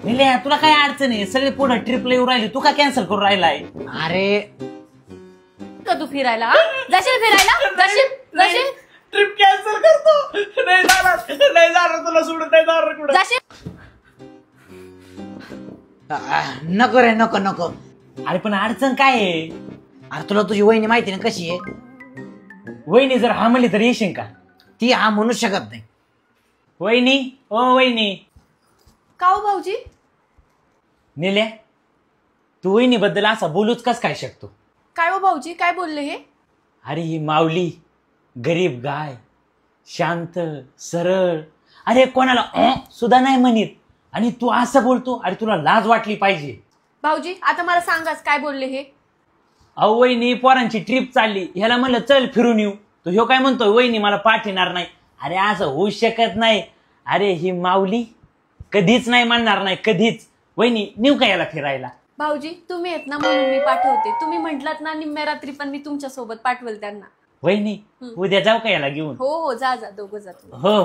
निल्या तुला काय अडचण आहे? सगळे पुढे ट्रिपला येऊ राहिले, तू का कॅन्सल करून राहिलाय? अरे का तू फिरायला जाशील? फिरायला जाशील? ट्रिप कॅन्सल करतो. नाही जाणार तुला सोडून नाही जाणार कुठं. जाशील? नको रे, नको नको. अरे पण अडचण काय आहे? अरे तुला तुझी वहिनी माहिती ना कशी आहे? वहिनी जर हा म्हणली तर येशील का? ती हा म्हणू शकत नाही. वहिनी, ओ वहिनी. का हो भाऊजी? निल्या तू वहिनी बद्दल असा बोलूच कस काय शकतो? काय हो भाऊजी, काय बोलले हे? अरे ही माऊली गरीब गाय, शांत सरळ, अरे कोणाला सुद्धा नाही म्हणत, आणि तू असं बोलतो. अरे तुला लाज वाटली पाहिजे. भाऊजी आता मला सांगाच काय बोलले हे? अहो वहिनी पोरांची ट्रिप चालली, ह्याला म्हणलं चल फिरून येऊ, तो ह्यो काय म्हणतोय वहिनी मला पाठवणार नाही. अरे असं होऊ शकत नाही. अरे ही माऊली कधीच नाही म्हणणार नाही, कधीच. वहिनी नेऊ का याला फिरायला? भाऊजी तुम्ही येत ना म्हणून मी पाठवते. तुम्ही म्हटलात ना निम्म्या रात्री पण मी तुमच्या सोबत पाठवेल त्यांना. वहिनी उद्या जाऊ का याला घेऊन? हो हो, जा जा, दोघं जातो. हो.